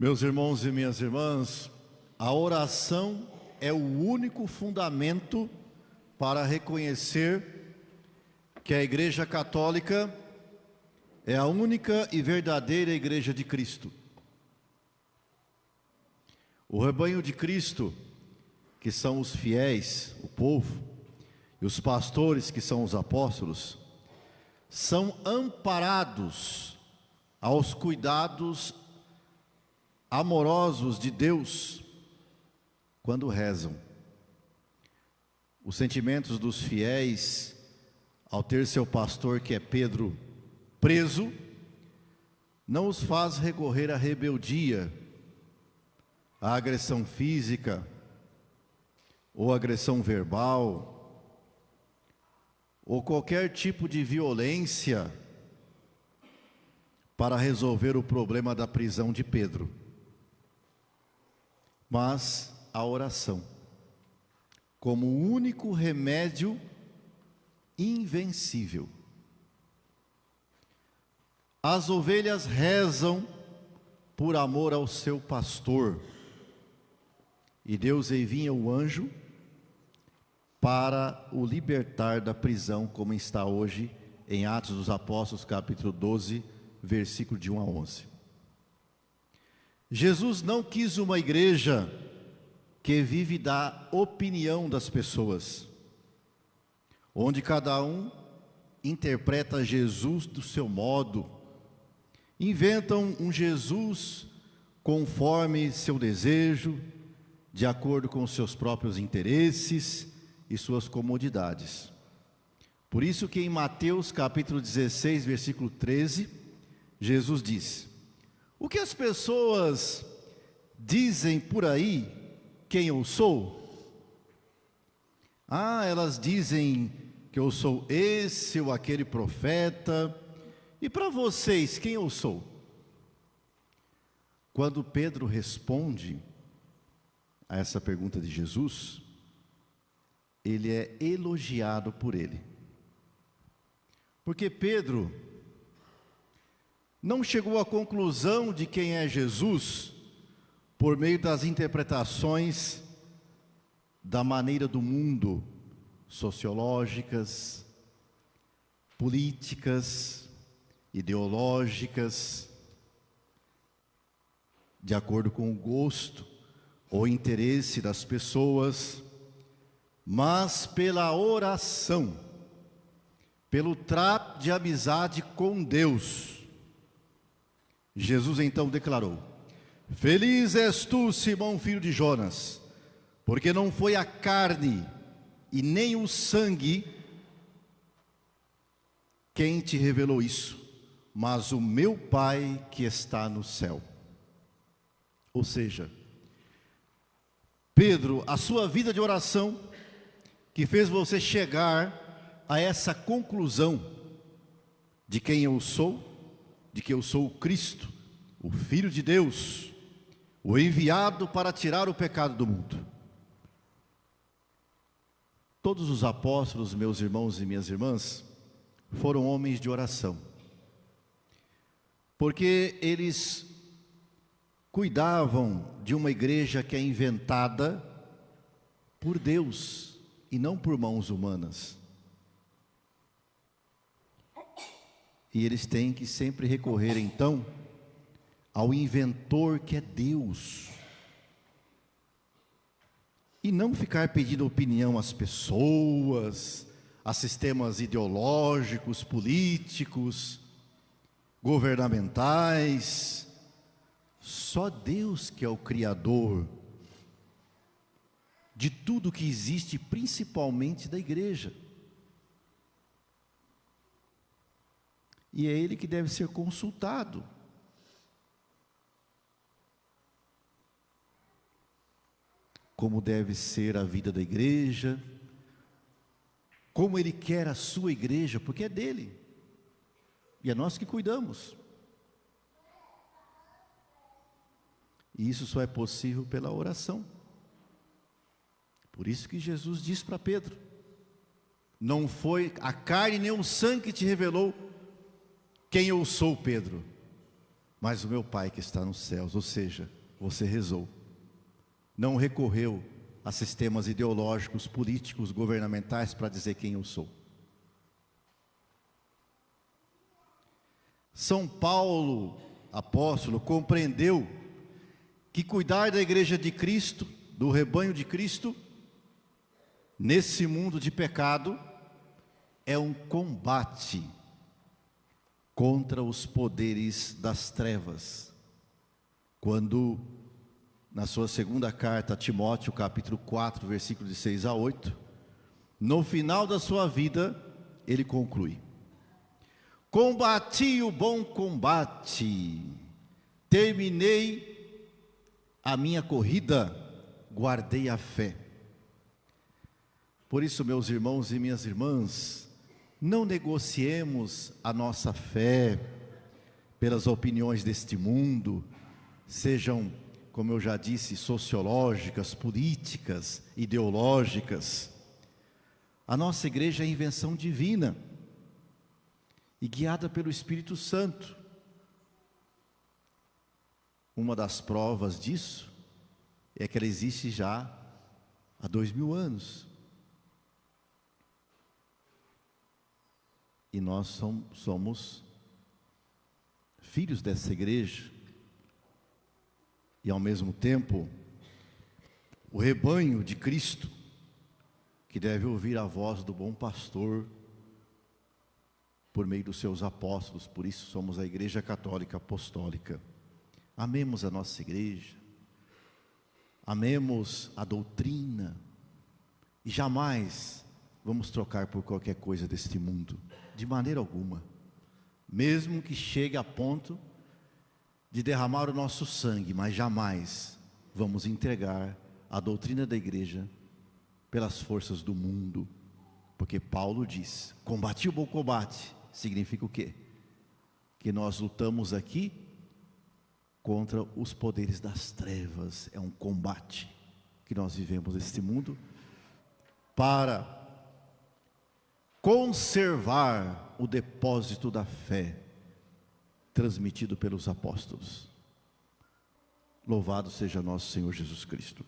Meus irmãos e minhas irmãs, a oração é o único fundamento para reconhecer que a Igreja Católica é a única e verdadeira Igreja de Cristo. O rebanho de Cristo, que são os fiéis, o povo, e os pastores, que são os apóstolos, são amparados aos cuidados amorosos de Deus quando rezam. Os sentimentos dos fiéis, ao ter seu pastor, que é Pedro, preso, não os faz recorrer à rebeldia, à agressão física ou agressão verbal, ou qualquer tipo de violência para resolver o problema da prisão de Pedro. Mas a oração, como o único remédio invencível. As ovelhas rezam por amor ao seu pastor, e Deus envia o anjo para o libertar da prisão, como está hoje em Atos dos Apóstolos, capítulo 12, versículo de 1 a 11. Jesus não quis uma igreja que vive da opinião das pessoas, onde cada um interpreta Jesus do seu modo, inventam um Jesus conforme seu desejo, de acordo com os seus próprios interesses e suas comodidades. Por isso que em Mateus capítulo 16, versículo 13, Jesus diz: o que as pessoas dizem por aí quem eu sou? Elas dizem que eu sou esse ou aquele profeta. E para vocês, quem eu sou? Quando Pedro responde a essa pergunta de Jesus, ele é elogiado por ele. Porque Pedro não chegou à conclusão de quem é Jesus por meio das interpretações da maneira do mundo, sociológicas, políticas, ideológicas, de acordo com o gosto ou interesse das pessoas, mas pela oração, pelo trato de amizade com Deus. Jesus então declarou: feliz és tu, Simão, filho de Jonas, porque não foi a carne e nem o sangue quem te revelou isso, mas o meu Pai que está no céu. Ou seja, Pedro, a sua vida de oração, que fez você chegar a essa conclusão de quem eu sou, de que eu sou o Cristo, o Filho de Deus, o enviado para tirar o pecado do mundo. Todos os apóstolos, meus irmãos e minhas irmãs, foram homens de oração, porque eles cuidavam de uma igreja que é inventada por Deus e não por mãos humanas. E eles têm que sempre recorrer então ao inventor, que é Deus, e não ficar pedindo opinião às pessoas, a sistemas ideológicos, políticos, governamentais. Só Deus que é o Criador de tudo que existe, principalmente da igreja. E é Ele que deve ser consultado. Como deve ser a vida da igreja, como Ele quer a sua igreja, porque é dele, e é nós que cuidamos. E isso só é possível pela oração. Por isso que Jesus diz para Pedro: não foi a carne nem o sangue que te revelou quem eu sou, Pedro, mas o meu Pai que está nos céus. Ou seja, você rezou, não recorreu a sistemas ideológicos, políticos, governamentais para dizer quem eu sou. São Paulo, apóstolo, compreendeu que cuidar da igreja de Cristo, do rebanho de Cristo, nesse mundo de pecado, é um combate contra os poderes das trevas. Quando, na sua segunda carta a Timóteo, capítulo 4, versículos de 6 a 8, no final da sua vida, ele conclui: combati o bom combate, terminei a minha corrida, guardei a fé. Por isso, meus irmãos e minhas irmãs, não negociemos a nossa fé pelas opiniões deste mundo, sejam, como eu já disse, sociológicas, políticas, ideológicas. A nossa igreja é invenção divina e guiada pelo Espírito Santo. Uma das provas disso é que ela existe já há 2000 anos. E nós somos filhos dessa igreja. E ao mesmo tempo, o rebanho de Cristo, que deve ouvir a voz do bom pastor, por meio dos seus apóstolos. Por isso somos a Igreja Católica Apostólica. Amemos a nossa igreja, amemos a doutrina, e jamais vamos trocar por qualquer coisa deste mundo, de maneira alguma, mesmo que chegue a ponto de derramar o nosso sangue, mas jamais vamos entregar a doutrina da igreja pelas forças do mundo, porque Paulo diz: combati o bom combate. Significa o quê? Que nós lutamos aqui contra os poderes das trevas. É um combate que nós vivemos neste mundo para conservar o depósito da fé transmitido pelos apóstolos. Louvado seja nosso Senhor Jesus Cristo.